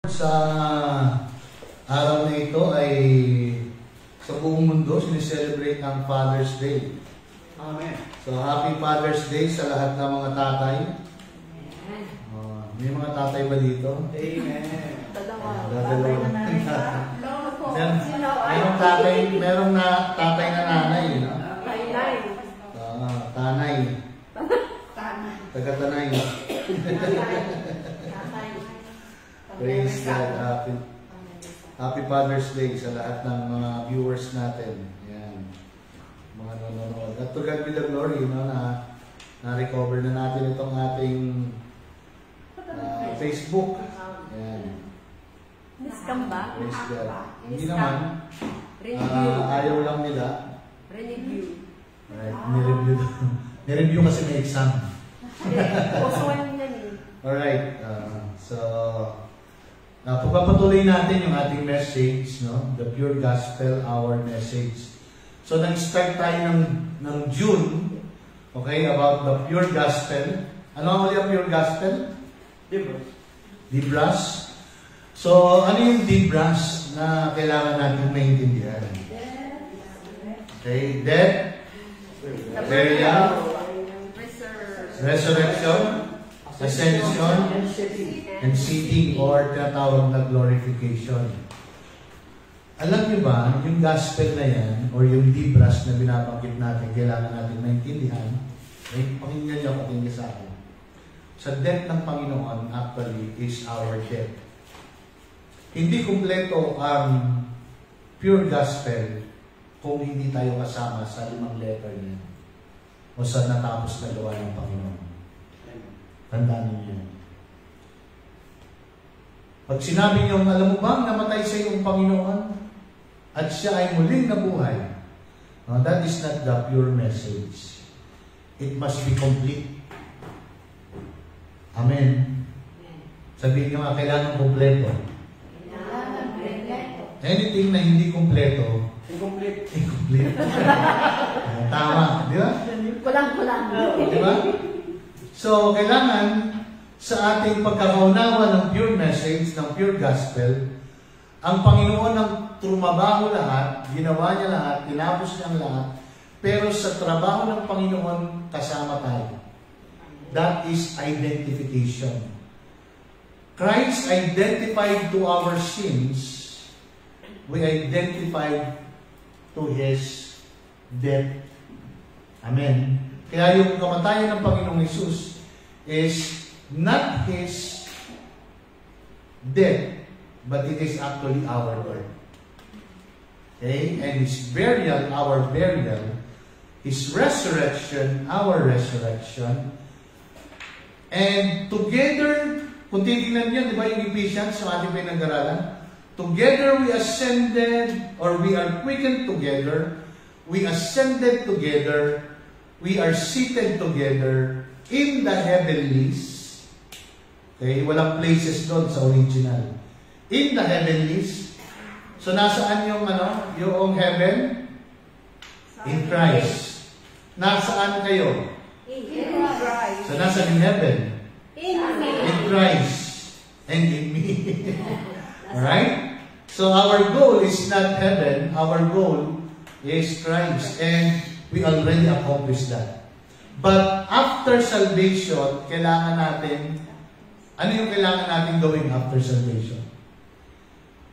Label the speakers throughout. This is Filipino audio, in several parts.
Speaker 1: Sa araw na ito ay sa buong mundo sineselebrate ang Father's Day.
Speaker 2: Amen.
Speaker 1: So Happy Father's Day sa lahat ng mga tatay. May mga tatay ba dito?
Speaker 2: Amen.
Speaker 1: Merong tatay na nanay, no? Tanay. Taga-tanay. Praise God. Happy Father's Day sa lahat ng mga viewers natin. Yan. Mga nanonood. At to God be the glory, no, na-recover na natin itong ating Facebook. Yan.
Speaker 3: Niscam ba?
Speaker 1: Praise God. Hindi naman. Ayaw lang nila.
Speaker 3: Re-review.
Speaker 1: Right. Nireview. Nireview kasi may exam. Alright. So, pagpapatuloy natin yung ating message, no? The Pure Gospel, our message. So, nag-start tayo ng June, okay, about the Pure Gospel. Ano ang ulit ang Pure Gospel? Dibras. So, ano yung dibras na kailangan natin maintindihan? Okay, death, burial, resurrection, ascension, and seating or tinatawag na glorification. Alam niyo ba, yung gospel na yan, or yung dibras na binabanggit natin, kailangan natin maintindihan, ay pakinggan niyo, pakinggan sa akin. Sa death ng Panginoon, actually, is our death. Hindi kumpleto ang pure gospel kung hindi tayo kasama sa 5 letter niya o sa natapos na gawa ng Panginoon. Tandaan niyo yan. Pag sinabi niyo, alam mo bang namatay sa iyong Panginoon at siya ay muling nabuhay, that is not the pure message. It must be complete. Amen. Sabihin niyo nga, kailangan kompleto. Anything na hindi kompleto, incomplete. Tama, di ba?
Speaker 3: Kulang.
Speaker 1: Di ba? So, kailangan sa ating pagkakaunawa ng pure message, ng pure gospel, ang Panginoon ang trumabaho lahat, ginawa niya lahat, tinapos niya ang lahat, pero sa trabaho ng Panginoon, kasama tayo. That is identification. Christ identified to our sins, we identified to His death. Amen. Kaya yung kamatayan ng Panginoong Hesus is not His death, but it is actually our death. Okay? And His burial, our burial. His resurrection, our resurrection. And together, kung titignan niyo, di ba yung Ephesians, yung ating pinag-aralan? Together we ascended, or we are quickened together, we ascended together, we are seated together in the heavenlies. Okay, walang places doon sa original. In the heavenlies. So nasaan yung yung heaven? In Christ. Nasaan kayo?
Speaker 3: In Christ.
Speaker 1: So nasaan in heaven? In Christ. And in me. Alright? So our goal is not heaven, our goal is Christ. And we already accomplished that. But after salvation, kailangan natin, ano yung kailangan natin gawin after salvation?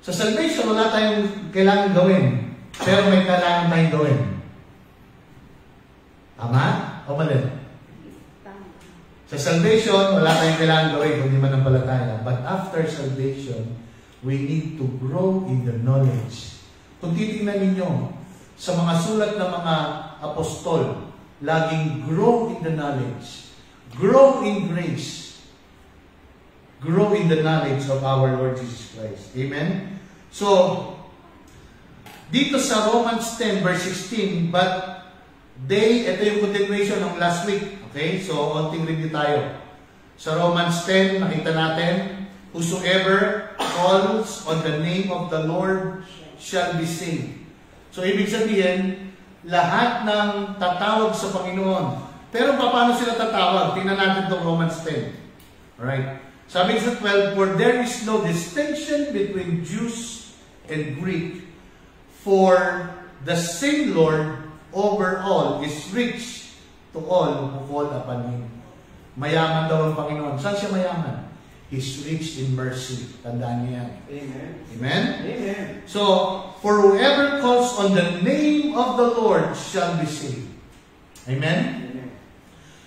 Speaker 1: Sa salvation, wala tayong kailangan gawin. Pero may kailangan tayong gawin. Tama? O mali? Sa salvation, wala tayong kailangan gawin kung di manampalataya. But after salvation, we need to grow in the knowledge. Kung titingnan ninyo, sa mga sulat ng mga apostol, laging grow in the knowledge. Grow in grace. Grow in the knowledge of our Lord Jesus Christ. Amen? So, dito sa Romans 10 verse 16, but ito yung continuation ng last week. Okay? So, onting review tayo. Sa Romans 10, nakita natin, whosoever calls on the name of the Lord shall be saved. So, ibig sabihin, lahat ng tatawag sa Panginoon. Pero paano sila tatawag? Tingnan natin itong Romans 10. Alright? Sabi sa 12, for there is no distinction between Jews and Greek, for the same Lord over all is rich to all who call upon Him. Mayaman daw ang Panginoon. Saan siya mayaman? He's rich in mercy. Tandaan niya yan.
Speaker 2: Amen.
Speaker 1: Amen?
Speaker 2: Amen.
Speaker 1: So, for whoever calls on the name of the Lord shall be saved. Amen?
Speaker 2: Amen.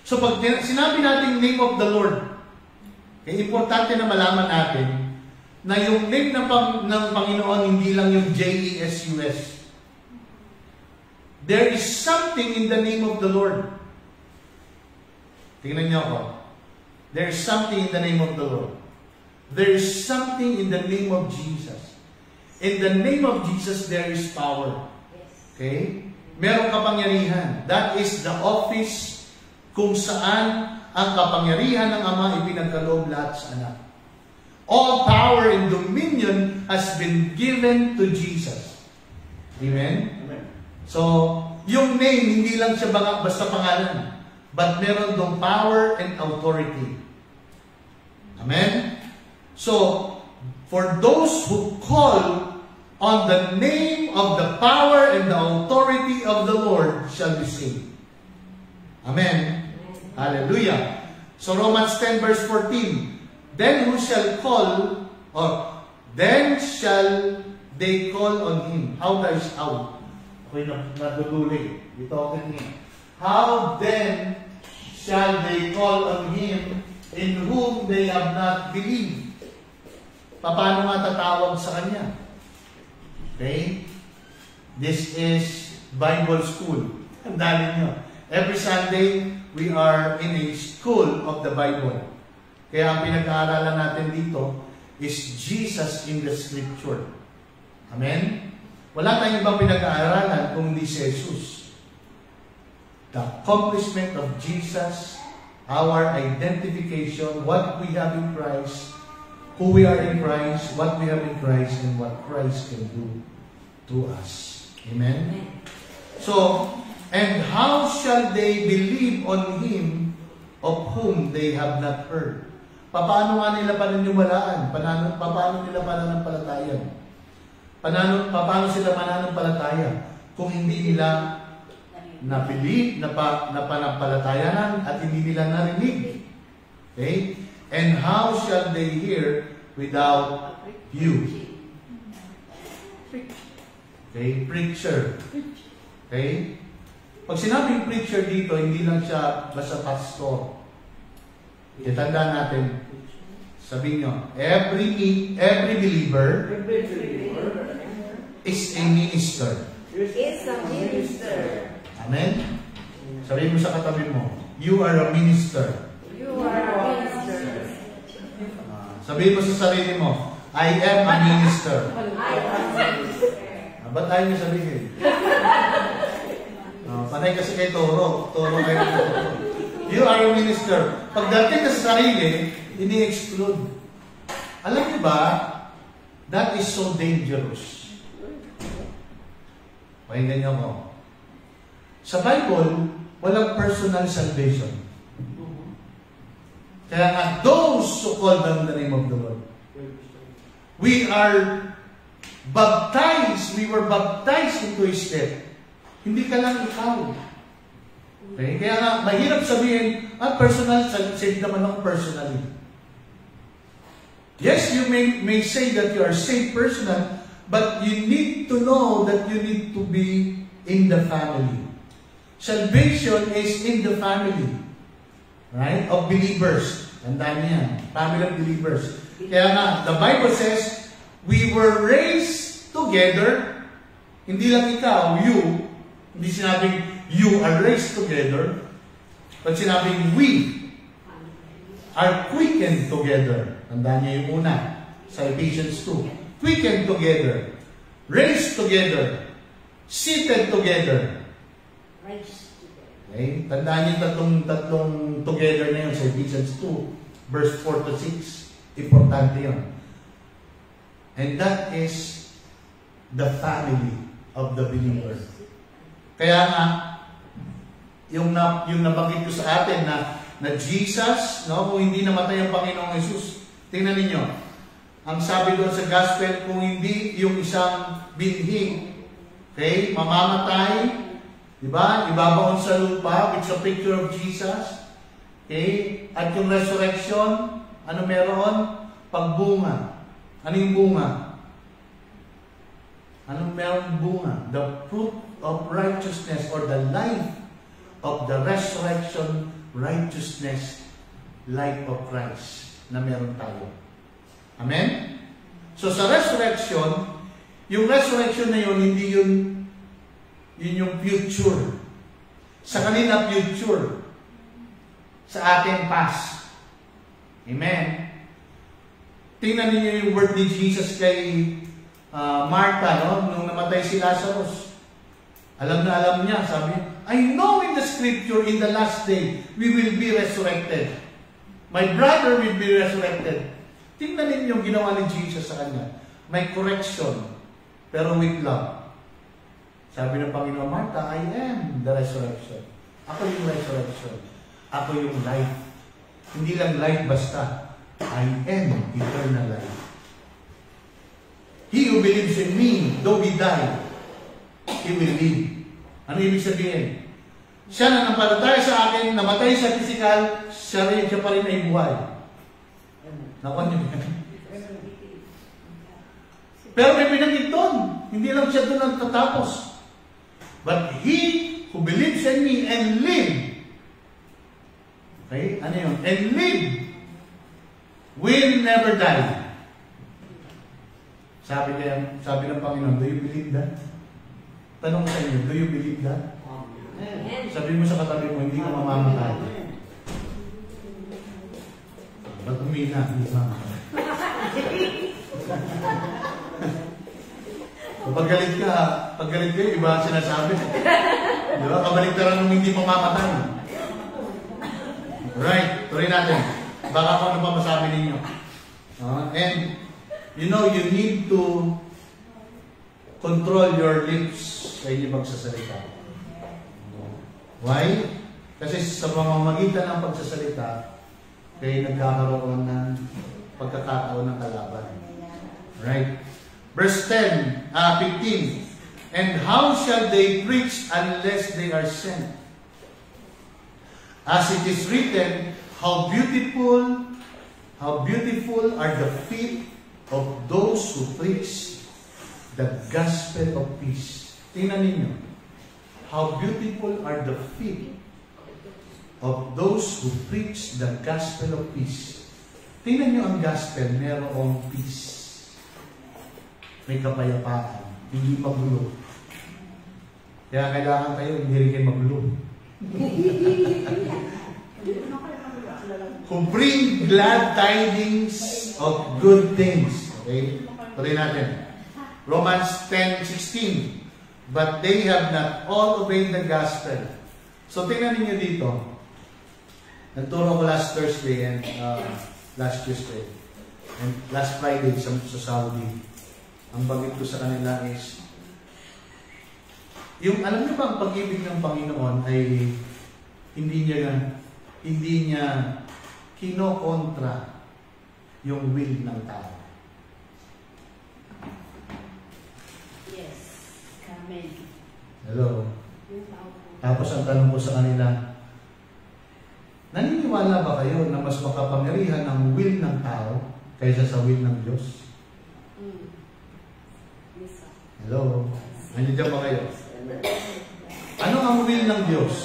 Speaker 1: So, pag sinabi natin name of the Lord, importante na malaman natin na yung name ng Panginoon hindi lang yung J-E-S-U-S. There is something in the name of the Lord. Tingnan niyo ako. There is something in the name of the Lord. There is something in the name of Jesus. In the name of Jesus, there is power. Okay? Merong kapangyarihan. That is the office kung saan ang kapangyarihan ng Ama ipinagkaloob lahat sa Anak. All power and dominion has been given to Jesus. Amen?
Speaker 2: Amen.
Speaker 1: So, yung name, hindi lang siya basta pangalan. But meron dong power and authority. Amen? So, for those who call on the name of the power and the authority of the Lord shall be saved. Amen? Hallelujah. So, Romans 10 verse 14. Then who shall call, or then shall they call on Him? How does, how? Okay, naduduli. Ito ako niya. How then shall they call on Him in whom they have not believed? Paano nga tatawag sa Kanya? Okay? This is Bible school. Tandaan niyo. Every Sunday, we are in a school of the Bible. Kaya ang pinag-aaralan natin dito is Jesus in the Scripture. Amen? Wala tayong ibang pinag-aaralan kung hindi si Jesus. The accomplishment of Jesus, our identification, what we have in Christ, who we are in Christ, what we have in Christ, and what Christ can do to us. Amen? So, and how shall they believe on Him of whom they have not heard? Paano nga nila paniniwalaan? Paano nila pananampalatayan? Paano sila mananampalataya kung hindi nila napanampalatayanan at hindi nila narinig? Okay? And how shall they hear without you? Okay? Preacher. Okay? Pag sinabing preacher dito, hindi lang siya basta pastor. Itandaan natin, sabihin nyo, every believer is a minister.
Speaker 3: Is a minister.
Speaker 1: Amen? Sabihin mo sa katabi mo, you are a minister.
Speaker 3: You are a minister.
Speaker 1: Sabihin mo sa sarili mo, I am a minister.
Speaker 3: I am a minister.
Speaker 1: Ba't tayo niyo sabihin? Panay kasi kay Toro. Toro kayo ng Toro. You are a minister. Pagdating ka sa sarili, ini-exclude. Alam niyo ba, that is so dangerous. Pakinggan niyo ako. Sa Bible, walang personal salvation. Kaya nga, those who call on the name of the Lord. We are baptized. We were baptized into His death. Hindi ka lang ikaw. Okay? Kaya nga, mahirap sabihin, personal, saved naman ako personally. Yes, you may say that you are saved personal, but you need to know that you need to be in the family. Salvation is in the family. Right? Of believers. Tandaan niya. Family of believers. Kaya nga, the Bible says, we were raised together. Hindi lang ikaw, you. Hindi sinabing, you are raised together. But sinabing, we are quickened together. Tandaan niya yung una. Sa Ephesians 2. Quickened together. Raised together. Seated together. Okay? Tandaan niyo tatlong together na yun sa Ephesians 2, verse 4 to 6. Importante yun. And that is the family of the believer. Kaya nga, yung nabanggit ko sa atin na Jesus, no, kung hindi namatay ang Panginoong Jesus, Tingnan ninyo. Ang sabi doon sa gospel, kung hindi yung isang binhi, okay, mamamatay, di ba? Ibabaon sa lupa, it's a picture of Jesus. Okay? At yung resurrection, ano meron? Pagbunga. Ano yung bunga? Anong meron bunga? The fruit of righteousness or the life of the resurrection, righteousness, life of Christ na meron tayo. Amen? So sa resurrection, yung resurrection na yun, hindi yun yung future. Sa kanila, future. Sa ating past. Amen? Tingnan niyo yung word ni Jesus kay Martha, no? Nung namatay si Lazarus. Alam na alam niya, sabi niya, I know in the scripture, in the last day, we will be resurrected. My brother will be resurrected. Tingnan ninyo yung ginawa ni Jesus sa kanya. May correction, pero with love. Sabi ng Panginoon, Martha, I am the resurrection. Ako yung resurrection. Ako yung life. Hindi lang life basta. I am eternal life. He who believes in me, though he die, he will live. Ano ibig sabihin? Siya na nampalataya sa akin, namatay sa physical, siya pa rin ay buhay. Nakuha niyo ba? Pero may pinagid doon. Hindi lang siya doon nagtatapos. But he who believes in me and live. Okay? Ano yun? And live will never die. Sabi ng Panginoon, do you believe that? Tanong sa inyo, do you believe that? Sabi mo sa katabi mo, hindi ka mamamatay. Ba't umina? Hindi mamamatay. Pag galit ka, iba ang sinasabi. Di ba? Kabaliktaran nung hindi mamamatay. Right, tuloy natin. Baka kung ano pa masabi ninyo. And, you know, you need to control your lips sa inyong pagsasalita. Why? Kasi sa pamamagitan ng pagsasalita, kayo nagkakaroon ng pagkakataon ng kalaban. Right? Verse 15. And how shall they preach unless they are sent? As it is written, how beautiful are the feet of those who preach the gospel of peace. Tingnan ninyo. How beautiful are the feet of those who preach the gospel of peace. Tingnan nyo ang gospel, merong peace. May kapayapaan, hindi magulo. Kaya kailangan kayo, hindi rin kayo magulo. Who bring glad tidings of good things. Okay? Tuloy natin. Romans 10:16. But they have not all obeyed the gospel. So tingnan niyo dito. Nagturo ko last Thursday and last Tuesday. And last Friday sa Saudi. Ang bagay ko sa kanila is yung alam niyo ba ang pag-ibig ng Panginoon ay hindi niya kinokontra yung will ng tao.
Speaker 3: Yes. Amen.
Speaker 1: Hello. Tapos ang tanong ko sa kanila, naniniwala ba kayo na mas makapangyarihan ang will ng tao kaysa sa will ng Diyos? Hello? Nandiyan ba kayo? Ano ang will ng Diyos?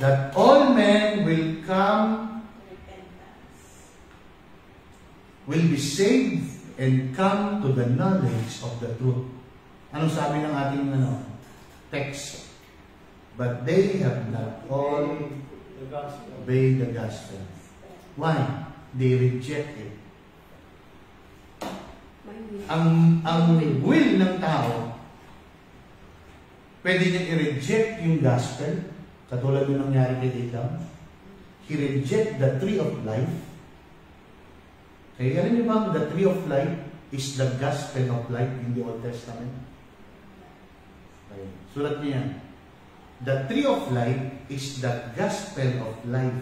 Speaker 1: That all men will be saved and come to the knowledge of the truth. Anong sabi ng ating text? But they have not all obeyed the gospel. Why? They reject it. Ang will ng tao, pwede niya i-reject yung gospel, katulad yung nangyari kay Adam. He reject the tree of life. Kaya alam niyo ba, the tree of life is the gospel of life in the Old Testament. Okay. Sulat niya yan. The tree of life is the gospel of life.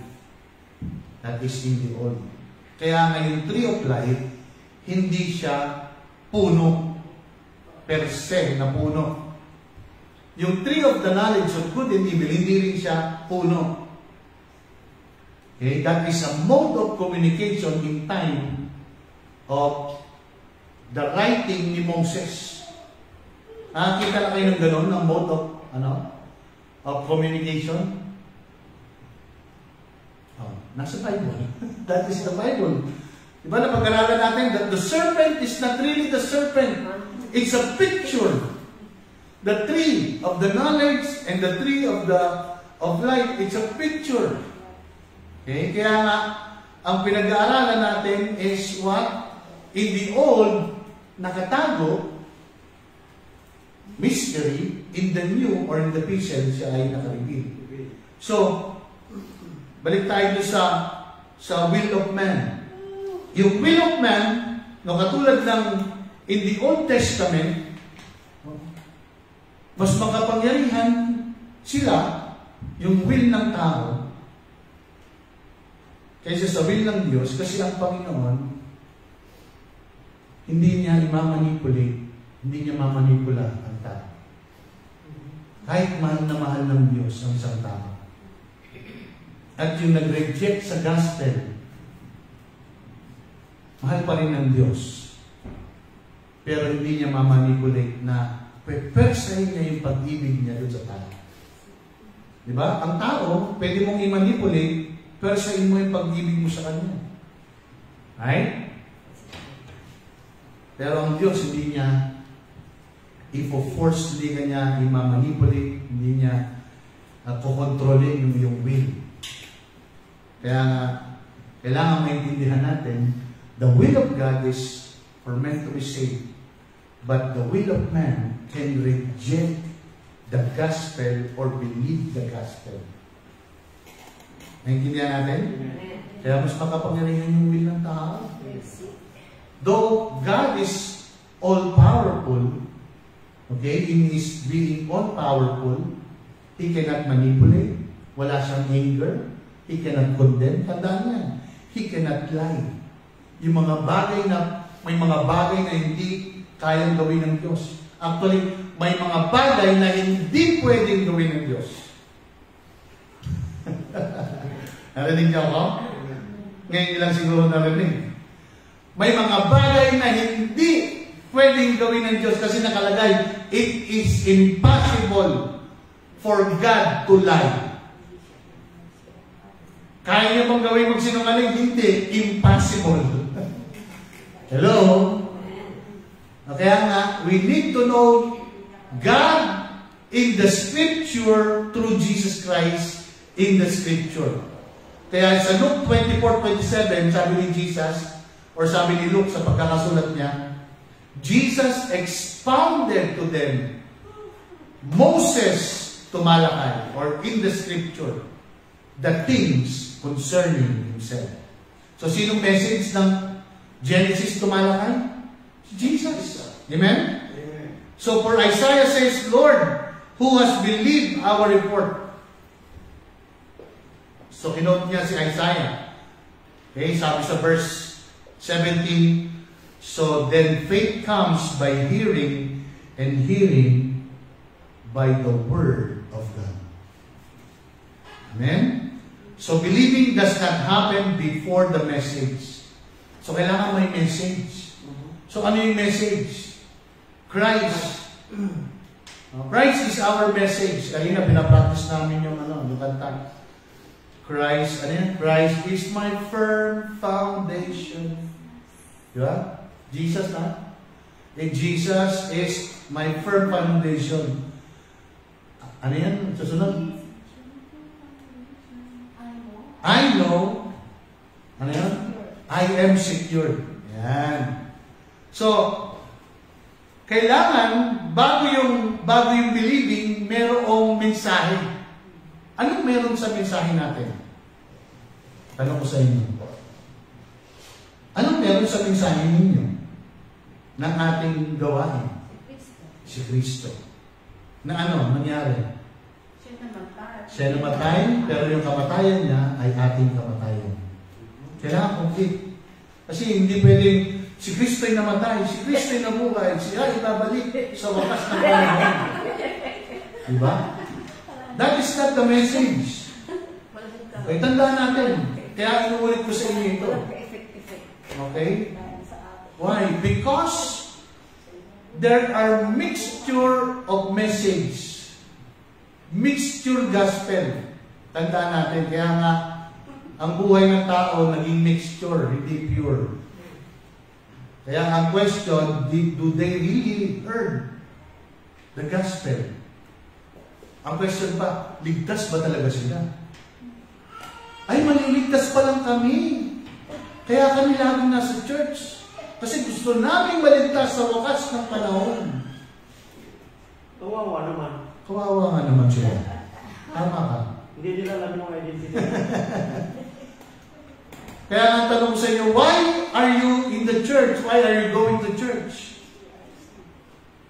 Speaker 1: that is in the old. Kaya ngayon, tree of life, hindi siya puno per se na puno. Yung tree of the knowledge of good and evil, hindi rin siya puno. Okay? That is a mode of communication in time of the writing ni Moses. Nakakita na kayo ng gano'n, ng mode of communication? Oh, nasa Bible. That is the Bible. Diba na pag-aralan natin that the serpent is not really the serpent. It's a picture. The tree of the knowledge and the tree of life, it's a picture. Okay? Kaya nga, ang pinag-aaralan natin is what? In the old, nakatago, mystery, in the new or in the present, siya ay nakareveal. So, balik tayo sa will of man. Yung will of man, no, katulad ng in the Old Testament, mas makapangyarihan sila, yung will ng tao, kaysa sa will ng Diyos, kasi ang Panginoon, hindi niya imamanipulate, hindi niya mamanipula ang tao. Kahit mahal na mahal ng Diyos ang isang tao. At yung nag-reject sa gospel, mahal pa rin ng Diyos. Pero hindi niya mamanipulate na pepersahin niya yung pag-ibig niya doon sa tao. Diba? Ang tao, pwede mong i-manipulate, persahin mo yung pag-ibig mo sa kanya. Right? Pero ang Diyos, hindi niya i-force, hindi niya i-manipulate, hindi niya kukontrolin yung will. Kaya kailangan maintindihan natin, the will of God is for men to be saved. But the will of man can reject the gospel or believe the gospel. Naintindihan natin? Kaya mas makapangyarihan yung will ng tao. Though God is all-powerful, okay, in His being all-powerful, He cannot manipulate. Wala siyang anger. He cannot condemn. Tandaan yan. He cannot lie. Yung mga bagay na, may mga bagay na hindi kayang gawin ng Diyos. Actually, may mga bagay na hindi pwedeng gawin ng Diyos. Narinig niyo ako? Ngayon lang siguro narinig. May mga bagay na hindi pwedeng gawin ng Diyos kasi nakalagay, it is impossible for God to lie. Kaya niyo bang gawin magsinungaling? Hindi. Impossible. Hello? Kaya nga, we need to know God in the Scripture through Jesus Christ in the Scripture. Kaya sa Luke 24:27, sabi ni Jesus, or sabi ni Luke sa pagkakasulat niya, Jesus expounded to them Moses to Malachi, or in the Scripture, the things concerning Himself. So, sinong message ng Genesis to Malachi? Jesus. Amen?
Speaker 2: Amen.
Speaker 1: So, for Isaiah says, Lord, who has believed our report? So, kinote niya si Isaiah. Okay, sabi sa verse 17, so then faith comes by hearing, and hearing by the word of God. Amen? So, believing does not happen before the message. So, kailangan may message. So, ano yung message? Christ. Christ is our message. Kanina, pinapractice namin yung kanta. Christ, ano yan? Christ is my firm foundation. Diba? Jesus, ha? And Jesus is my firm foundation. Ano yan? Susunod? I know. Ano yan? I am secure. Yan. So, kailangan, bago yung believing, merong mensahe. Anong meron sa mensahe natin? Tanong ko sa inyo. Anong meron sa mensahe ninyo ng ating gawain? Si Kristo. Na ano, nangyari?
Speaker 3: Siya namatay.
Speaker 1: Siya namatay, pero yung kamatayan niya ay ating kamatayan. Kailangan complete. Kasi hindi pwedeng si Kristo'y namatay, si Kristo'y nabuhay, siya ibabalik sa wakas ng panahon. Diba? That is not the message. Okay, tandaan natin. Kaya inuulit ko sa inyo ito. Okay? Why? Because there are mixture of message. Mixture gospel. Tandaan natin. Kaya nga, ang buhay ng tao naging mixture, hindi pure. Kaya ang question, do they really heard the gospel? Ang question pa, ligtas ba talaga sila? Ay, maliligtas pa lang kami. Kaya kami laging nasa church. Kasi gusto namin maligtas sa wakas ng panahon.
Speaker 2: Kawawa naman.
Speaker 1: Kawawa nga naman sila. Tama ka.
Speaker 2: Hindi nila alam yung identity.
Speaker 1: Kaya ang tanong sa inyo, why are you in the church? Why are you going to church?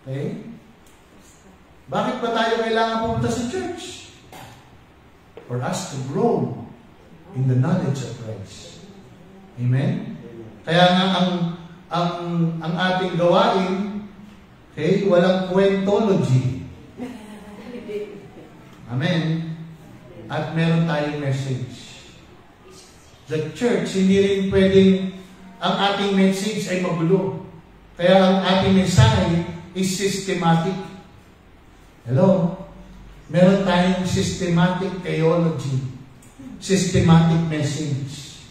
Speaker 1: Okay? Bakit ba tayo kailangan pumunta sa church? For us to grow in the knowledge of Christ. Amen? Kaya nga ang ating gawain, okay, walang kwentology. Amen? At meron tayong message. The church, hindi rin pwedeng ang ating message ay magulo. Kaya ang ating mensahe is systematic. Hello? Meron tayong systematic theology. Systematic message.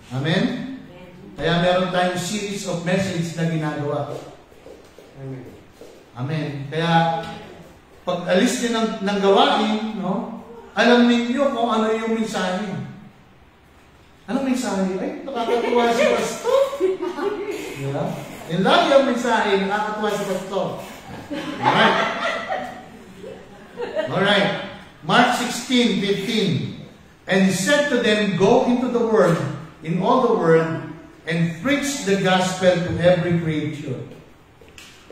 Speaker 1: Amen? Kaya meron tayong series of message na ginagawa.
Speaker 2: Amen.
Speaker 1: Amen. Kaya pag alis niyo ng gawain, no, alam ninyo kung ano yung mensahe. Anong mensahe? Ay, nakakatuwa si Pastor. Yeah. Yung lagi ang mensahe, nakakatuwa si Pastor. Alright. Alright. Mark 16:15. And he said to them, go into the world, in all the world, and preach the gospel to every creature.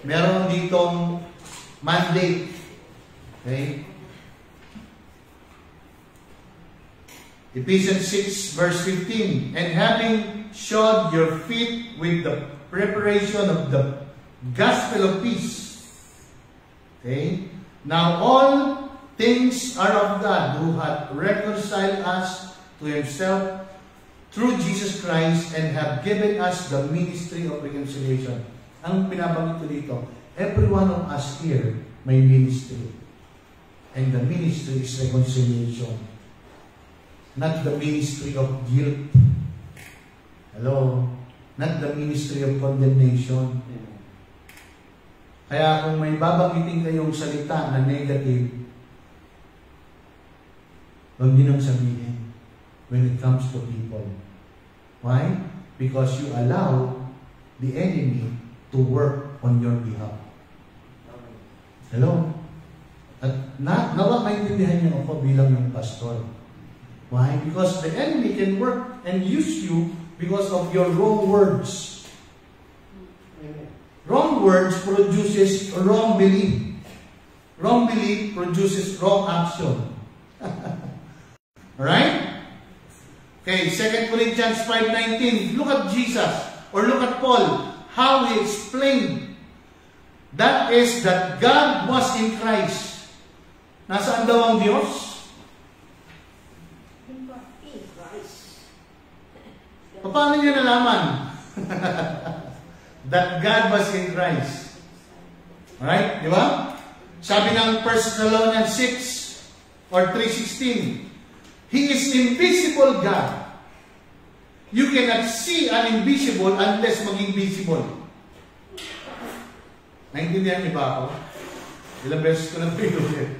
Speaker 1: Meron ditong mandate. Okay? Ephesians 6 verse 15. And having shod your feet with the preparation of the gospel of peace. Okay? Now all things are of God, who hath reconciled us to himself through Jesus Christ and have given us the ministry of reconciliation. Ang pinabanggit ko dito, every one of us here may ministry. And the ministry is reconciliation. Not the ministry of guilt. Hello? Not the ministry of condemnation. Kaya kung may babanggitin kayong salita na negative, huwag niyo nang sabihin when it comes to people. Why? Because you allow the enemy to work on your behalf. Hello? At nawa maintindihan niyo ako bilang yung pastor. Why? Because the enemy can work and use you because of your wrong words. Wrong words produces wrong belief. Wrong belief produces wrong action. Alright? Okay, 2 Corinthians 5:19. Look at Jesus, or look at Paul, how he explained. That is that God was in Christ. Nasaan daw ang Diyos? Paano niya nalaman? That God was in Christ. Alright? Di ba? Sabi ng 1 Thessalonians 6 or 3:16, He is invisible God. You cannot see an invisible unless maging visible. Naintindihan niyo ba ako? Ilang beses ko na pinulit.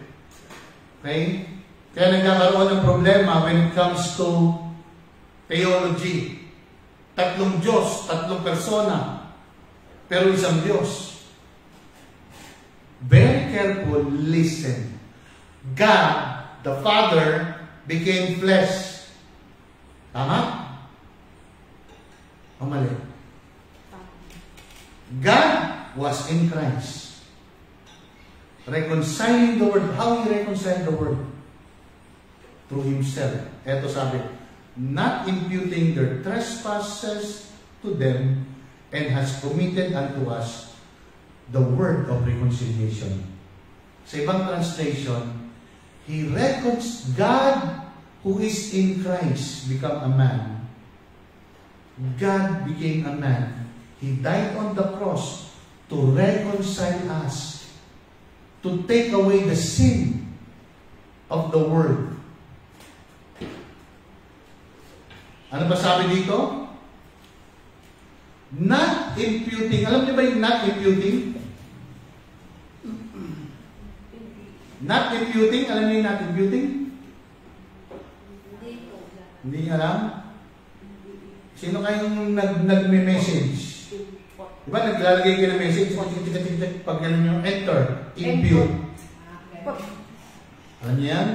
Speaker 1: Okay? Kaya nagkakaroon ng problema when it comes to theology. Tatlong Diyos, tatlong persona, pero isang Diyos. Very careful, listen. God, the Father, became flesh. Tama? O mali? God was in Christ. Reconciling the world. How He reconciled the world? Through Himself. Eto sabi, not imputing their trespasses to them, and has committed unto us the word of reconciliation. Sa ibang translation, God who is in Christ become a man. God became a man. He died on the cross to reconcile us, to take away the sin of the world. Ano ba sabi dito? Not imputing. Alam niyo ba yung not imputing? Not imputing. Alam niyo yung not imputing? Hindi niyo alam? Sino kayong nagme-message? Diba naglalagay kayo ng message? Pag gano'n nyo, enter, impute. Alam niyo yan?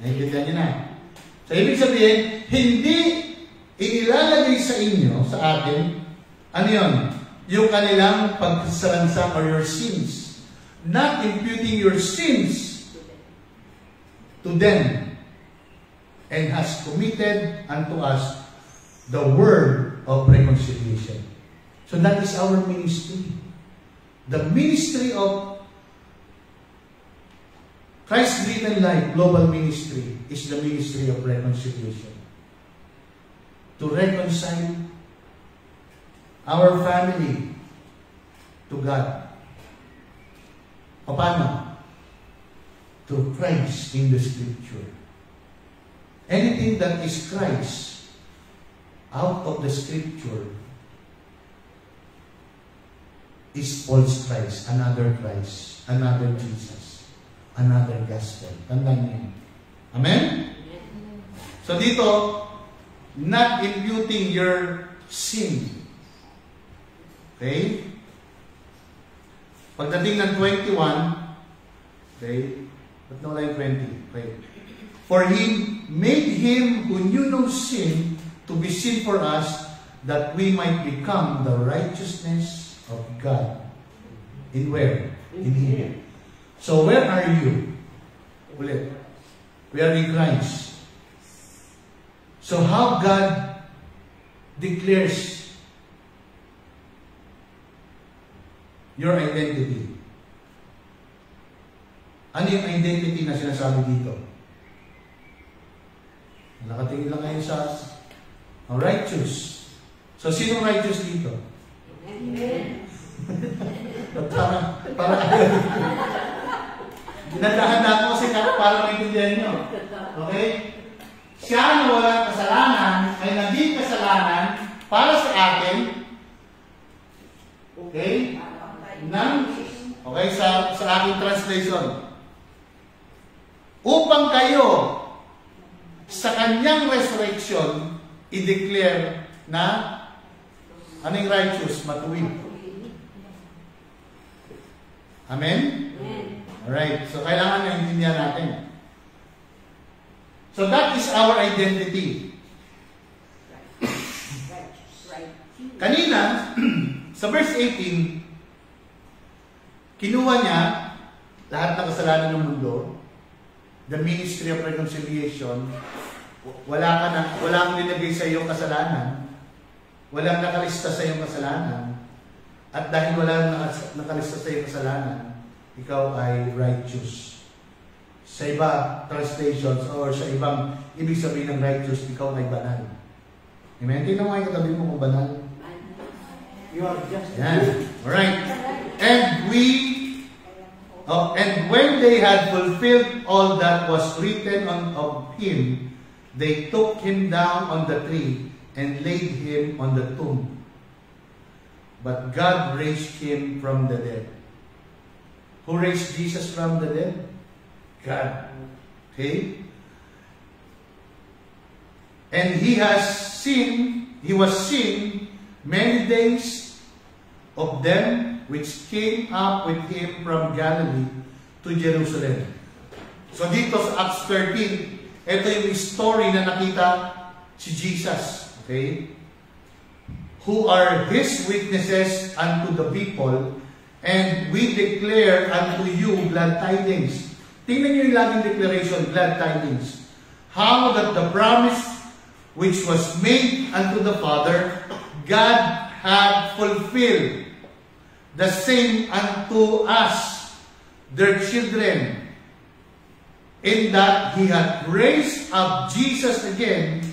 Speaker 1: Naintindihan niyo na. So, ibig sabihin, hindi inilalagay sa inyo, sa atin, ano yun? Yung kanilang pagsalansa or your sins. Not imputing your sins to them, and has committed unto us the word of reconciliation. So that is our ministry. The ministry of Christ-driven life, global ministry, is the ministry of reconciliation. To reconcile our family to God. Paano? To Christ in the Scripture. Anything that is Christ out of the Scripture is false Christ, another Jesus, another gospel. Tandaan niyo. Amen? So dito, not imputing your sin. Okay? Pagdating ng 21, okay? Ba't nawala yung 20? Okay. For He made Him who knew no sin to be sin for us, that we might become the righteousness of God. In where? In Him. So where are you? Ulit. We are in Christ. So how God declares your identity. Ano yung identity na sinasabi dito? Nakatingin lang ngayon sa righteous. So, sino righteous dito?
Speaker 3: Amen.
Speaker 1: Para dinadahan na ako kasi para maintindihan nyo. Okay? Siya na walang kasalanan ay naging kasalanan para sa atin. Okay? Okay, sa aking translation. Upang kayo sa kanyang resurrection i-declare na anong righteous, matuwid. Amen? Alright, so kailangan naintindihan natin. So that is our identity. Kanina, sa verse 18, kinuha niya lahat ng kasalanan ng mundo, the ministry of reconciliation. Walang nilagay sa iyong kasalanan, walang nakalista sa iyong kasalanan, at dahil walang nakalista sa iyong kasalanan, ikaw ay righteous. Sa iba translations or sa ibang ibig sabihin ng righteous, ikaw ay banal. Amen? Tingnan mo ay katabi mo kung banal.
Speaker 2: You are just.
Speaker 1: Yan. Alright. And when they had fulfilled all that was written of Him, they took Him down on the tree and laid Him on the tomb. But God raised Him from the dead. Who raised Jesus from the dead? God. Okay? And He was seen many days of them which came up with Him from Galilee to Jerusalem. So dito sa Acts 13, ito yung story na nakita si Jesus. Okay? Who are His witnesses unto the people, and we declare unto you glad tidings. Tingnan nyo yung laging declaration, glad tidings. How that the promise which was made unto the Father, God had fulfilled the same unto us, their children, in that He had raised up Jesus again,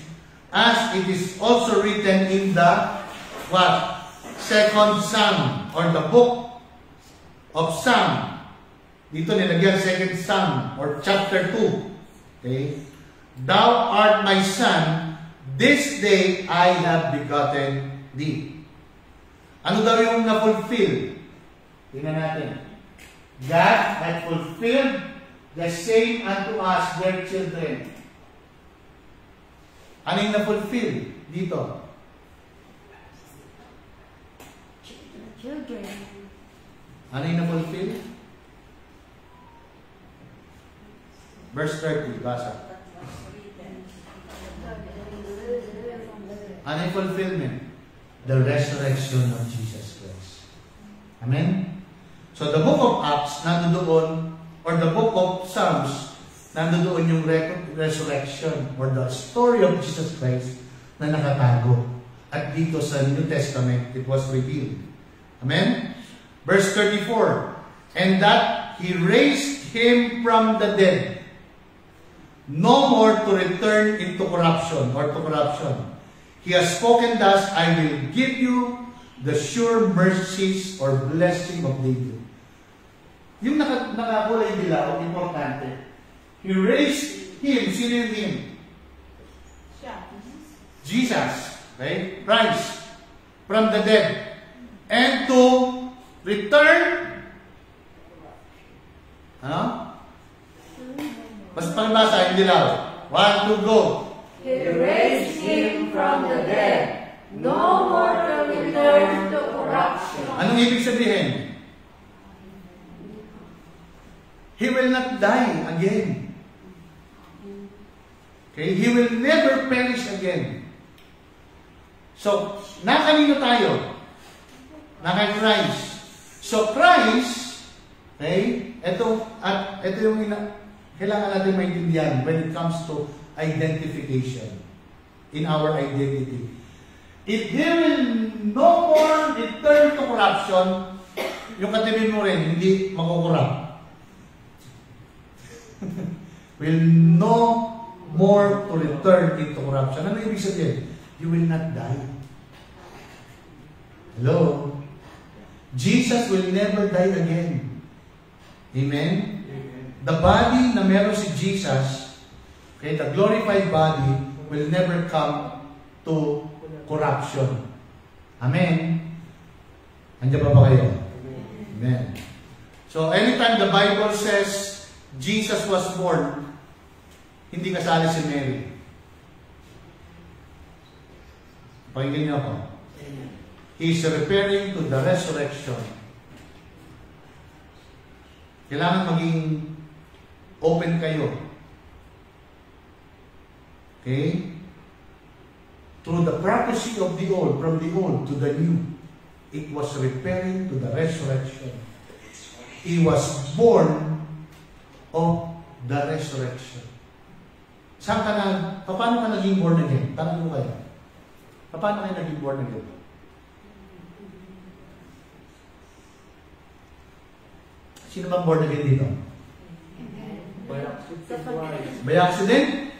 Speaker 1: as it is also written in the what? Second Psalm, or the book of Psalm. Dito nilagyan second Psalm, or chapter 2. Okay? Thou art my son, this day I have begotten thee. Ano daw yung na-fulfill? Tingnan natin. God had fulfilled the same unto us, their children. Ano yung na-fulfill dito?
Speaker 3: Children.
Speaker 1: Ano yung na-fulfill? Verse 30, basa. Ano yung fulfillment? The resurrection of Jesus Christ. Amen? So the book of Acts, nandoon, or the book of Psalms, nandoon yung resurrection, or the story of Jesus Christ na nakatago. At dito sa New Testament, it was revealed. Amen? Verse 34, and that He raised Him from the dead, no more to return into corruption, or to corruption. He has spoken thus, I will give you the sure mercies or blessing of David. Yung nakakulay dilaw, importante. He raised Him. Sino yung Him? Jesus. Okay? Christ. From the dead. And to return. Ano? Mas pakibasa yung dilaw. 1, 2, go.
Speaker 3: He raised Him from the dead, no more to return to corruption.
Speaker 1: Anong ibig sabihin? He will not die again. Okay? He will never perish again. So, nakanino tayo? Naka Christ. So, Christ, okay? Ito yung kailangan natin maintindihan when it comes to identification in our identity. If He will no more return to corruption, yung katabi mo rin, hindi makukurap. Will no more to return into corruption. Ano ibig sabihin? You will not die. Hello? Jesus will never die again. Amen? The body na meron si Jesus, okay, the glorified body will never come to corruption. Amen? Andiyan ba kayo? Amen. So, anytime the Bible says Jesus was born, hindi kasali si Mary. Pakinggan niyo ako. He is referring to the resurrection. Kailangan maging open kayo. Okay? Through the prophecy of the old, from the old to the new, it was referring to the resurrection. He was born of the resurrection. Saan ka na, paano ka naging born again? Tanong mo kayo. Paano kayo naging born again? Sino bang born again dito? By accident?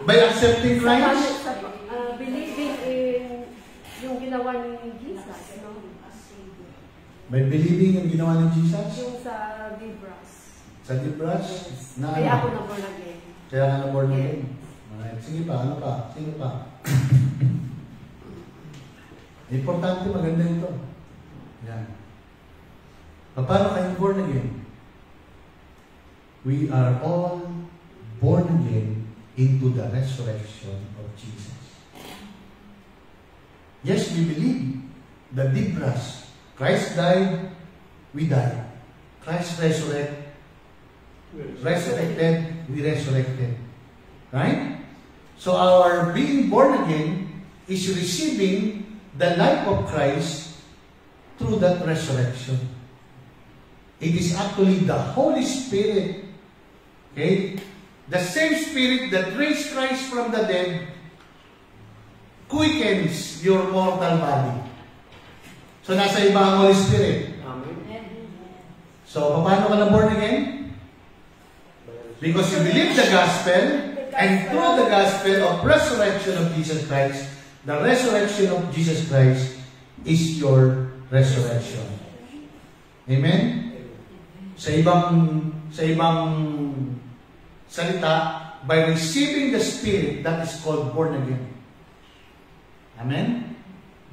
Speaker 1: By accepting Christ?
Speaker 3: Believing in yung ginawa ni Jesus, no?
Speaker 1: By believing yung ginawa ni Jesus?
Speaker 3: Yung sa Libras.
Speaker 1: Sa Libras? Na
Speaker 3: Kaya
Speaker 1: ano?
Speaker 3: ako na born again.
Speaker 1: Kaya ka na born again? Alright. Sige pa, ano pa? Sino pa? Importante, maganda ito. Yan. Paano kayo born again? We are all born again into the resurrection of Jesus. Yes, we believe the Libras. Christ died, we died. Christ resurrected, we resurrected. Right? So our being born again is receiving the life of Christ through that resurrection. It is actually the Holy Spirit, okay, the same Spirit that raised Christ from the dead quickens your mortal body. So, nasa iba ang Holy Spirit.
Speaker 2: Amen.
Speaker 1: So, paano ka na born again? Because you believe the gospel, and through the gospel of resurrection of Jesus Christ, the resurrection of Jesus Christ is your resurrection. Amen? Sa ibang salita, by receiving the Spirit, that is called born again. Amen?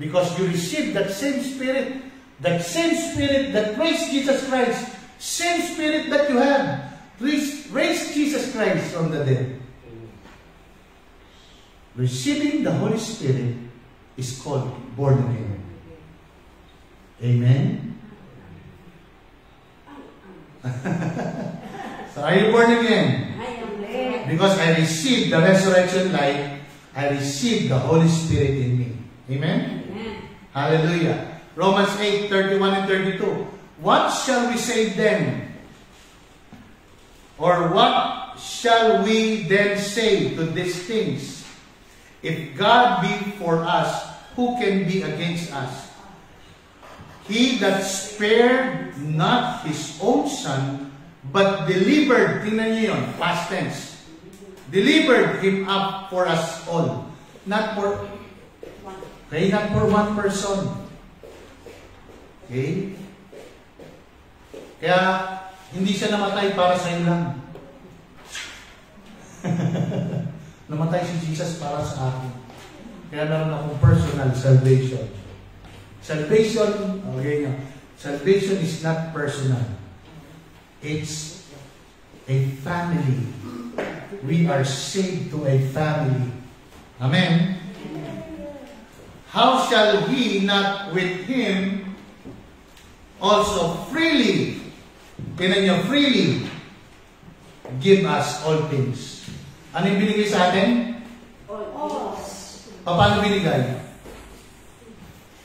Speaker 1: Because you receive that same Spirit that raised Jesus Christ, same Spirit that you have, raised Jesus Christ from the dead. Receiving the Holy Spirit is called born again. Amen? So are you born again? Because I received the resurrection life, I received the Holy Spirit in me. Amen? Hallelujah. Romans 8:31 and 32. What shall we say then? Or what shall we then say to these things? If God be for us, who can be against us? He that spared not his own son, but delivered, tingnan niyo yun, past tense, delivered him up for us all. Not for one person. Okay? Kaya, hindi siya namatay para sa iyo lang. Namatay si Jesus para sa akin. Kaya meron akong personal salvation. Salvation, okay nga, salvation is not personal. It's a family. We are saved to a family. Amen? How shall he not with him also freely, freely give us all things? Ano yung binigay sa atin?
Speaker 3: All.
Speaker 1: Paano binigay?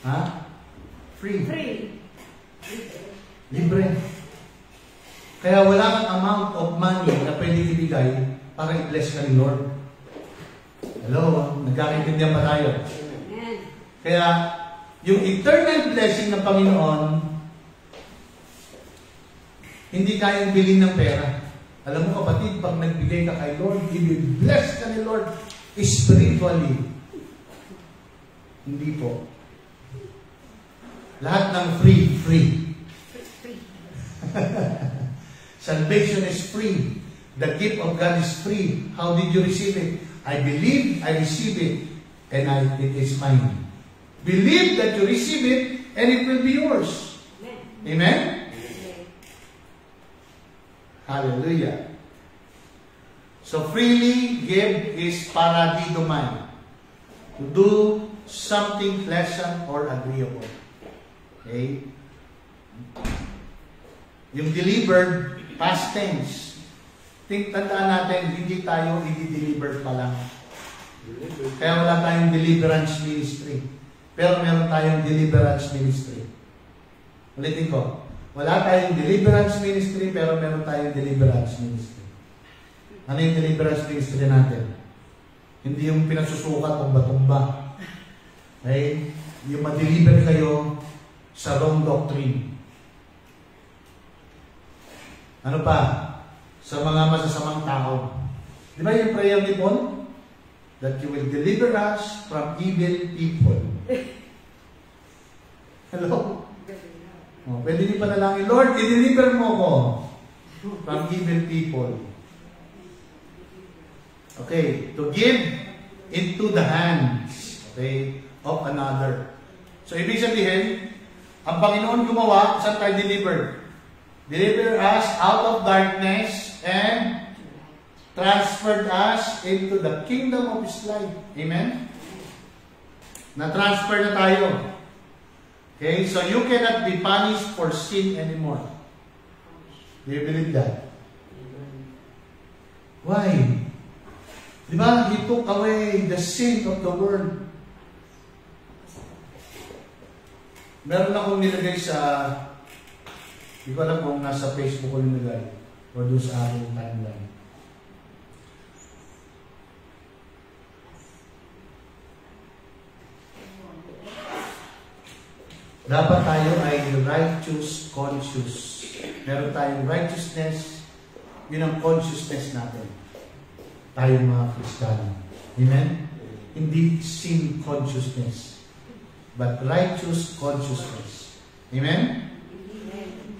Speaker 1: Ha? Free. Libre. Kaya wala kang amount of money na pwede ibigay para i-bless ka ni Lord. Hello? Nagkakaintindihan pa tayo? Kaya, yung eternal blessing ng Panginoon, hindi kayang bilhin ng pera. Alam mo kapatid, pag nagbigay ka kay Lord, i-bless ka ni Lord spiritually. Hindi po. Lahat ng free. Salvation is free. The gift of God is free. How did you receive it? I believe, I receive it, and it is mine. Believe that you receive it, and it will be yours. Amen? Hallelujah. So freely give is paradidomai. To do something pleasant or agreeable. Okay? Yung delivered, past tense. Tandaan natin, hindi tayo i-deliver pa lang. Kaya wala tayong deliverance ministry. Pero meron tayong deliverance ministry. Ulitin ko. Wala tayong deliverance ministry, pero meron tayong deliverance ministry. Ano yung deliverance ministry natin? Hindi yung pinasusukat o batumba. Okay? Yung ma-deliver kayo sa wrong doctrine. Ano pa? Sa mga masasamang tao. Di ba yung prayer ni Paul? That you will deliver us from evil people. Hello? Oh, pwede niyo panalangin, Lord, i-deliver mo ko from evil people. Okay, to give into the hands, okay, of another. So, ibig sabihin, ang Panginoon gumawa, saan tayo delivered? Deliver us out of darkness and transferred us into the kingdom of His light. Amen? Na-transfer na tayo. Okay, so you cannot be punished for sin anymore. Do you believe that? Why? Diba? He took away the sin of the world. Meron akong nilagay sa, hindi ko alam kung nasa Facebook ko nilagay or doon sa aking timeline. Dapat tayo ay righteous conscious. Meron tayong righteousness, yun ang consciousness natin. Tayo mga Kristiyano. Amen? Hindi sin consciousness, but righteous consciousness. Amen?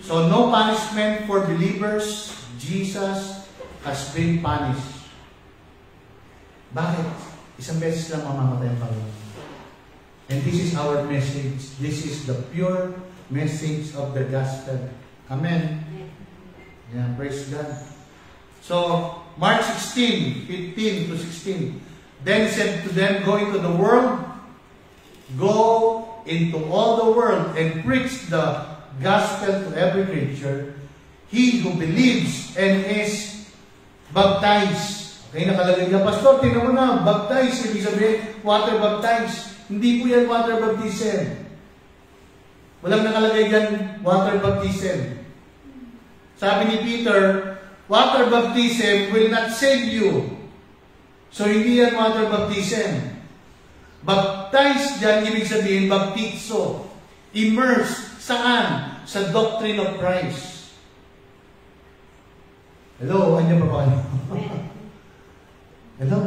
Speaker 1: So, no punishment for believers. Jesus has been punished. Bakit? Isang beses lang mamamatay ang Panginoon. And this is our message. This is the pure message of the gospel. Amen. Yeah, praise God. So, Mark 16, 15 to 16. Then he said to them, go into the world, go into all the world and preach the gospel to every creature. He who believes and is baptized. Okay, nakalagay na, Pastor, tingnan mo na, baptize, ibig sabihin, water baptize. Hindi po yan water baptism. Walang nakalagay dyan, water baptism. Sabi ni Peter, water baptism will not save you. So, hindi yan water baptism. Baptize dyan, ibig sabihin, baptizo. Immerse. Saan? Sa doctrine of Christ. Hello? Andiyan pa ba kayo? Hello?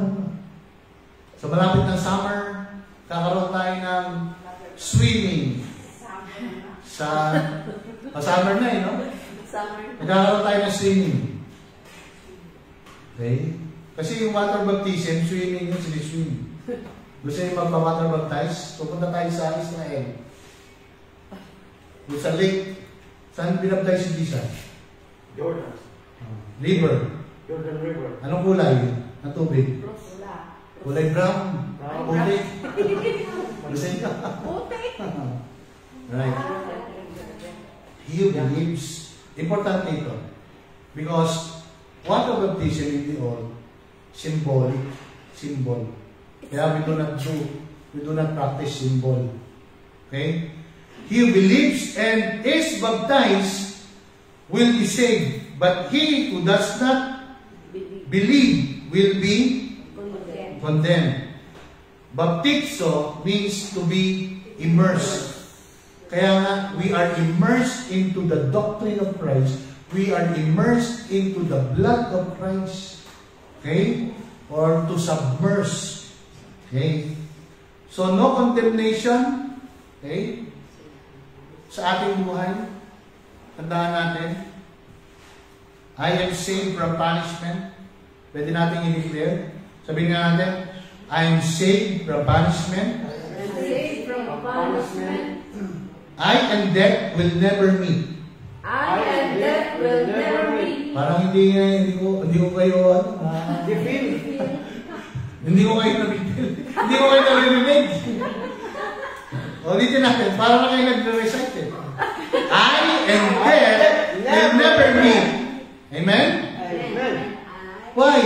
Speaker 1: So, malapit ng summer, kakaroon tayo ng swimming. Summer na no? Magkakaroon tayo ng swimming. Okay? Kasi yung water baptism, swimming yun, siniswim. Gusto nyo magpa-water baptize? Pupunta tayo sa Israel. Doon sa lake. Saan binaptize si Jesus?
Speaker 2: Jordan.
Speaker 1: River.
Speaker 2: Jordan River.
Speaker 1: Anong kulay ng tubig? Kulay brown. Putik. Malusay ka.
Speaker 3: Putik.
Speaker 1: Right. He who believes, important ito. Because water baptism in the all, symbol. Kaya we do not practice symbol. Okay? He who believes and is baptized will be saved. But he who does not believe will be condemned. Baptizo means to be immersed. Kaya nga, we are immersed into the doctrine of Christ. We are immersed into the blood of Christ. Okay? Or to submerge. Okay? So, no condemnation. Okay? Sa ating buhay. Tandaan natin. I am saved from punishment. Pwede natin i-declare. Sabihin nga natin, I am saved from punishment.
Speaker 3: Saved from punishment.
Speaker 1: I and death will never meet.
Speaker 3: I and death will never meet.
Speaker 1: Parang hindi ko kayo hindi ko kayo nabitin. Hindi ko kayo narinig. Ulitin natin, parang na kayo nag-recite eh. I and death will never meet. Amen?
Speaker 2: Amen.
Speaker 1: Why?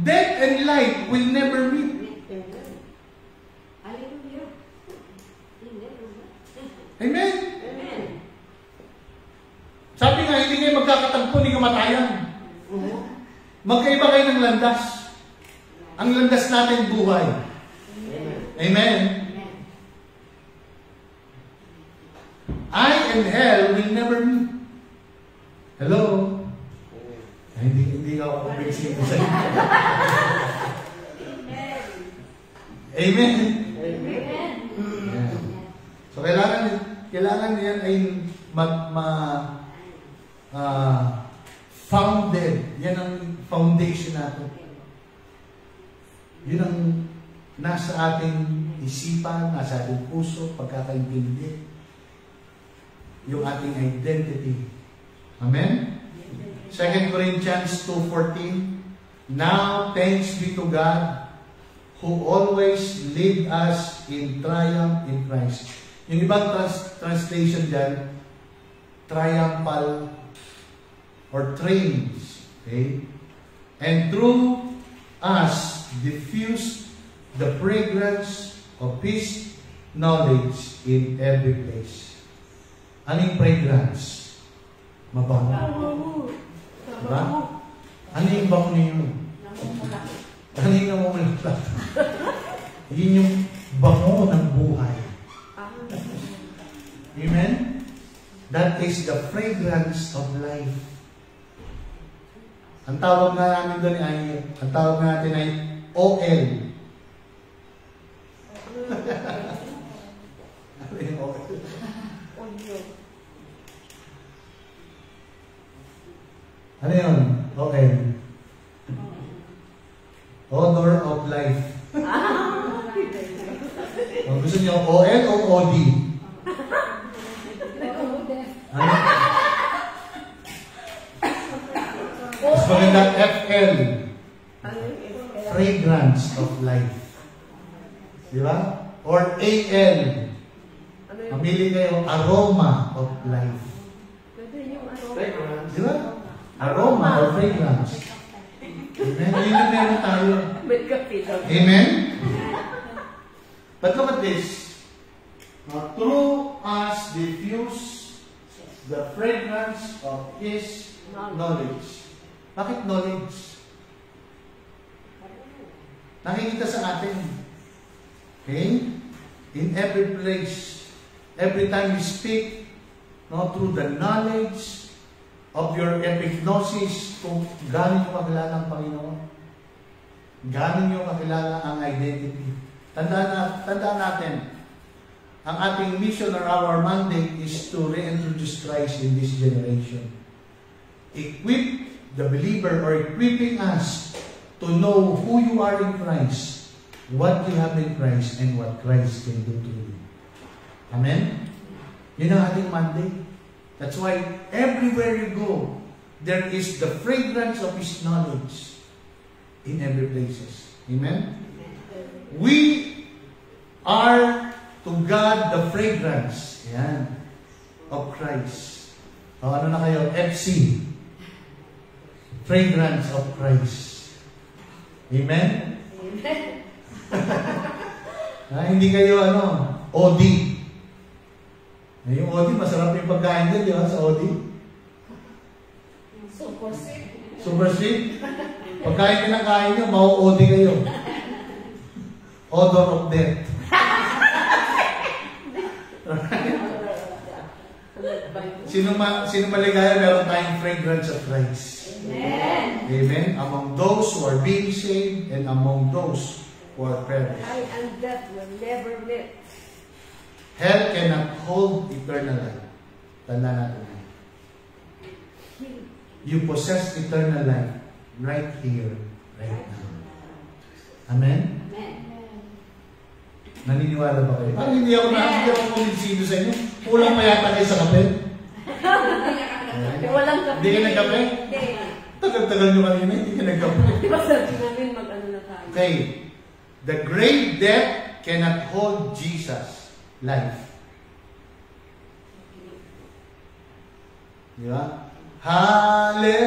Speaker 1: Death and life will never meet. Amen?
Speaker 3: Amen.
Speaker 1: Sabi nga, hindi kayo magkakatagpo ni kamatayan. Magkaiba kayo ng landas. Ang landas natin buhay. Amen? I and hell will never meet. Hello? Ay, hindi ako convincing ko sa inyo. Amen?
Speaker 3: Amen.
Speaker 1: Yeah. So, kailangan yan ay founded. Yan ang foundation natin. Yun ang nasa ating isipan, nasa ating puso, pagkakaintindi. Yung ating identity. Amen? 2 Corinthians 2:14. Now, thanks be to God who always lead us in triumph in Christ. Yung ibang translation dyan, triumphal or trains. Okay? And through us diffuse the fragrance of His knowledge in every place. Anong fragrance? Mabango. Diba? Ano yung bango niyo? Ano yung namumulak? Yun yung bango ng buhay. Amen? That is the fragrance of life. Ang tawag nga namin doon ang tawag natin ay OL. Ano yung OL? Ano yun? OL. Odor of life. Gusto niyo OL o OD? Ano? Mas maganda FL. Fragrance of life. Di ba? Or AL. Mamili kayo, aroma of life. Di ba? Aroma or fragrance. Amen? Yun yung meron tayo. Amen? But look at this. Through us diffuse the fragrance of His knowledge. Bakit knowledge? Nakikita sa atin. Okay? In every place, every time we speak, through the knowledge of your epignosis, kung gaano nyo kakilala ang Panginoon, gaano nyo kakilala ang identity. Tandaan natin, ang ating mission or our mandate is to reintroduce Christ in this generation. Equip the believer or equipping us to know who you are in Christ, what you have in Christ, and what Christ can do to you. Amen? Yun ang ating mandate. That's why everywhere you go, there is the fragrance of His knowledge in every places. Amen? We are to God the fragrance of Christ. Ano na kayo? FC. Fragrance of Christ. Amen? Hindi kayo OD. Yung OD, masarap yung pagkain din, di ba, sa OD?
Speaker 3: Super sweet.
Speaker 1: Super sweet? Pagkain ka ng kain nyo, mau-OD kayo. Odor of death. Sino maligaya, meron tayong fragrance of Christ.
Speaker 3: Amen.
Speaker 1: Amen. Among those who are being saved and among those who are perished.
Speaker 3: I and death will never meet.
Speaker 1: Hell cannot hold eternal life. Tanda natin. You possess eternal life right here, right now. Amen?
Speaker 3: Amen.
Speaker 1: Naniniwala ba kayo? Parang hindi ako kuminsido sa inyo. Kulang pa yata kayo sa kape.
Speaker 3: Walang kape.
Speaker 1: Hindi ka nagkape?
Speaker 3: Hindi.
Speaker 1: Tagal-tagal nyo kanina, hindi ka nagkape.
Speaker 3: Di ba sabi namin mag-ano na tayo?
Speaker 1: Okay. The grave death cannot hold Jesus' life. Di ba? Hallelujah!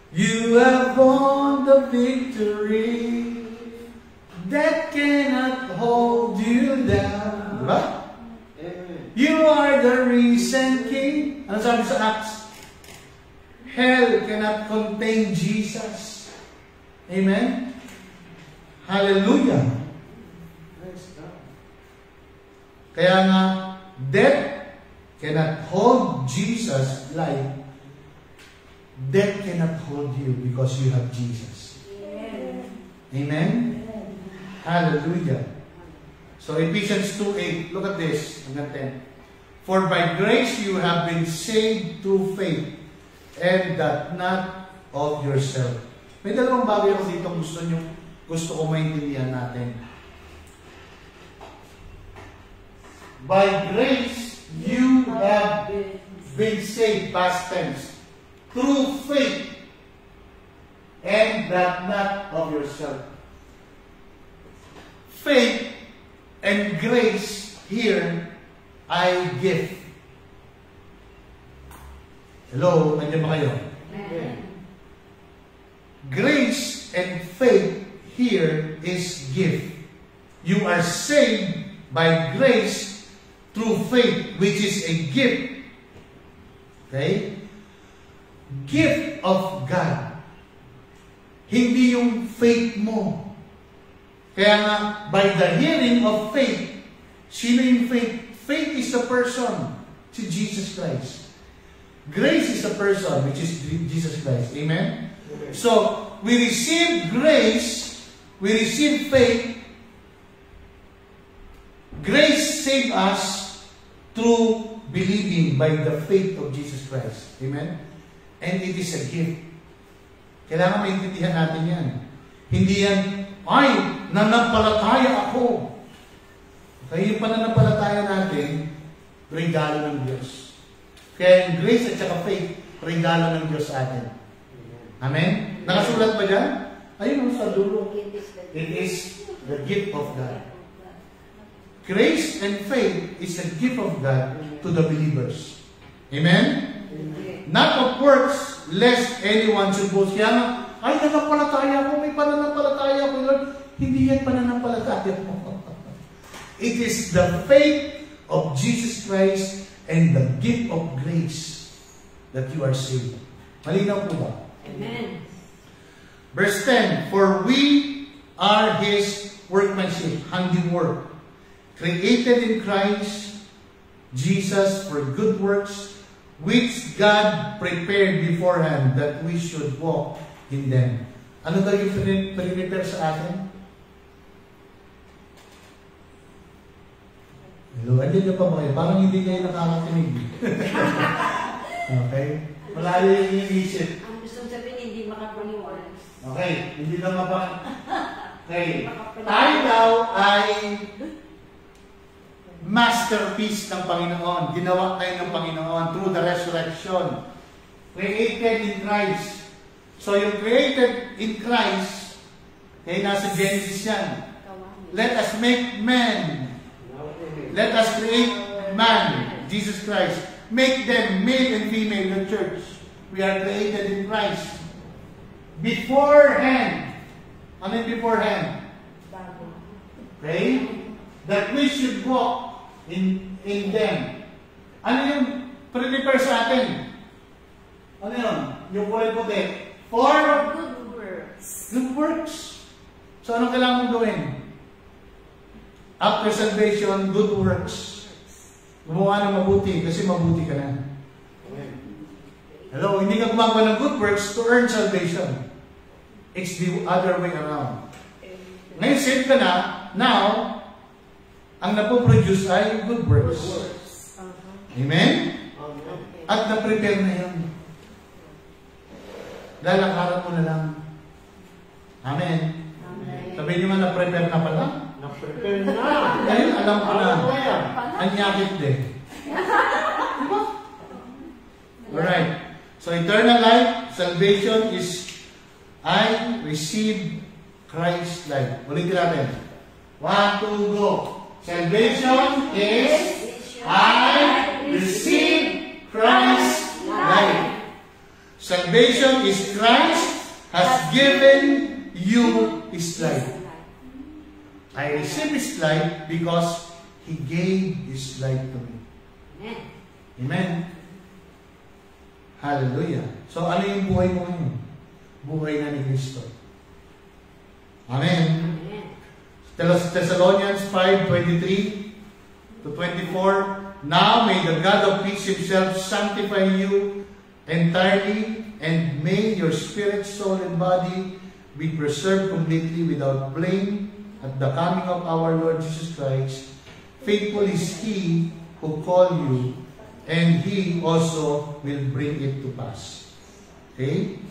Speaker 1: You have won the victory. That cannot hold you down. Diba? You are the risen King. Ano sabi sa Acts? Hell cannot contain Jesus. Amen? Hallelujah. Kaya nga, death cannot hold Jesus' life. Death cannot hold you because you have Jesus. Amen? Hallelujah. So Ephesians 2:8, look at this, hanggang 10. For by grace you have been saved through faith, and that not of yourself. May dalawang bagay ako dito gusto ko maintindihan natin. By grace you have been saved, past tense, through faith, and that not of yourself. Faith and grace here ay gift. Hello, nandiyan ba kayo?
Speaker 3: Amen.
Speaker 1: Grace and faith here is gift. You are saved by grace through faith, which is a gift. Okay? Gift of God. Hindi yung faith mo. Kaya nga, by the hearing of faith, Sino yung faith? Faith is a person, si Jesus Christ. Grace is a person, which is Jesus Christ. Amen? So, we receive grace, we receive faith. Grace saved us through believing by the faith of Jesus Christ. Amen? And it is a gift. Kailangan maintindihan natin yan. Hindi yan, ay, nanampalataya ako. Kaya yung pananampalataya natin, regalo ng Diyos. Kaya yung grace at saka faith, regalo ng Diyos sa atin. Amen? Nakasulat ba dyan? Ayun, sa dulo. It is the gift of God. Grace and faith is a gift of God to the believers. Amen? Not of works, lest anyone should boast. Kaya nga, ay, nanampalataya ko, may pananampalataya ko, Lord. Hindi yan pananampalataya mo. It is the faith of Jesus Christ and the gift of grace that you are saved. Malinaw po ba?
Speaker 3: Amen.
Speaker 1: Verse 10, for we are His workmanship, handiwork, created in Christ Jesus for good works, which God prepared beforehand that we should walk in them. Ano daw yung prepare sa atin? Hello, andyan niyo pa ba kayo? Parang hindi kayo nakakakinig. Okay? Malayo yung inisip.
Speaker 3: Ang gusto sabihin, hindi makapaniwala.
Speaker 1: Okay, hindi na mapa... Okay. Tayo daw ay masterpiece ng Panginoon. Ginawa tayo ng Panginoon through the resurrection. Created in Christ. So yung created in Christ, eh, nasa Genesis yan. Let us make man. Let us create man, Jesus Christ. Make them male and female, the church. We are created in Christ. Beforehand. Ano yung beforehand? Okay? That we should walk in them. Ano yung prepare sa atin? Ano yun? Yung kulay puti. For
Speaker 3: good works.
Speaker 1: good works. So, anong kailangan mong gawin? After salvation, good works. Gumawa ng mabuti kasi mabuti ka na. Hello, hindi ka gumagawa ng good works to earn salvation. It's the other way around. Ngayon, saved ka na, now, ang napoproduce ay good works. Amen? At na-prepare na yun. Lalakaran mo na lang. Amen. Sabihin nyo nga, na-prepare na pala.
Speaker 2: Na-prepare na.
Speaker 1: Ngayon, alam ko na. Anyakit din. Diba? Alright. So, eternal life, salvation is I receive Christ's life. Ulitin natin. 1, 2, go. Salvation is I receive Christ's life. Salvation is Christ has given you His life. I receive His life because He gave His life to me.
Speaker 3: Amen.
Speaker 1: Amen. Hallelujah. So, ano yung buhay mo ngayon? Buhay na ni Kristo. Amen. Thessalonians 5:23 to 24. Now may the God of peace Himself sanctify you entirely, and may your spirit, soul, and body be preserved completely without blame at the coming of our Lord Jesus Christ. Faithful is He who called you, and He also will bring it to pass. Okay?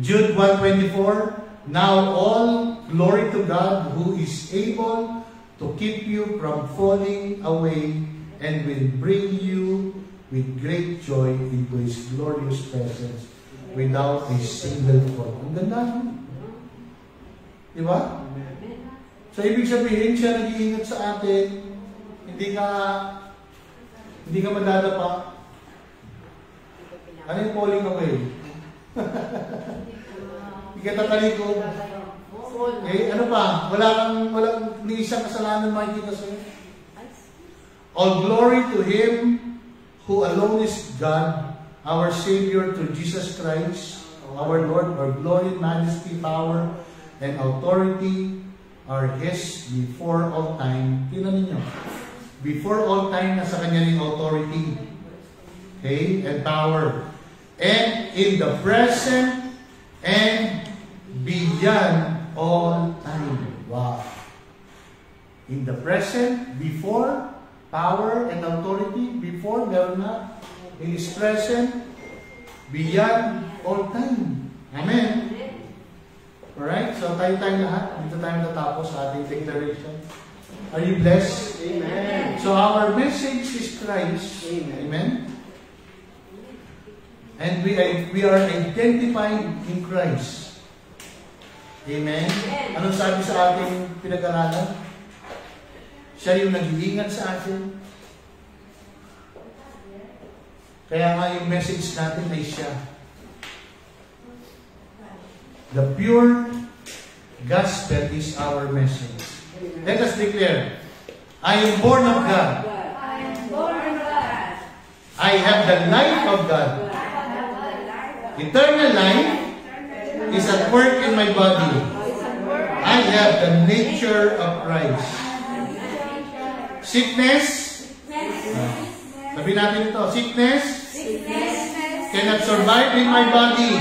Speaker 1: Jude 1:24. Now all glory to God, who is able to keep you from falling away and will bring you with great joy into His glorious presence without a single fault. Ang ganda, no? Di ba? So, ibig sabihin, siya nag-iingat sa atin, hindi ka madadapa. Ano yung falling away? Hindi ka tatalikod. Eh, ano pa? Walang ni isang kasalanan makikita sa'yo. All glory to Him who alone is God, our Savior, through Jesus Christ, our Lord, our glory, majesty, power, and authority are His before all time. Tingnan ninyo. Before all time, nasa Kanya rin authority. Okay? And power. And in the present and beyond all time. Wow. In the present, before, power and authority. Before, meron na. In His present, beyond all time. Amen. Alright? So tayo lahat. Dito tayo natapos sa ating declaration. Are you blessed?
Speaker 2: Amen.
Speaker 1: So our message is Christ. Amen. And we are identified in Christ. Amen. Anong sabi sa ating pinag-aralan? Siya yung nag-iingat sa atin. Kaya nga yung message natin ay siya. The pure gospel is our message. Let us declare, I am born of God.
Speaker 3: I am born of God.
Speaker 1: I have the life of God. Eternal life is at work in my body. I have the nature of Christ. Sickness, sabi natin ito, sickness cannot survive in my body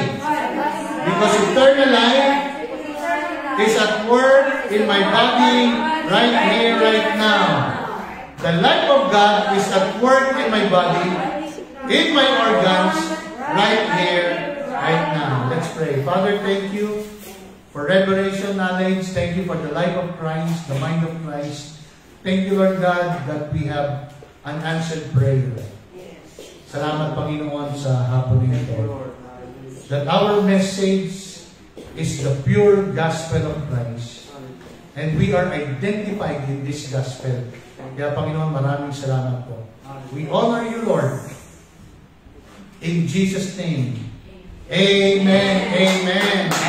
Speaker 1: because eternal life is at work in my body right here, right now. The life of God is at work in my body, in my organs, right here, right now. Let's pray. Father, thank you for revelation knowledge. Thank you for the life of Christ, the mind of Christ. Thank you, Lord God, that we have an answered prayer. Salamat, Panginoon, sa hapon ito. That our message is the pure gospel of Christ. And we are identified in this gospel. Kaya, Panginoon, maraming salamat po. We honor you, Lord. In Jesus' name. Amen. Amen.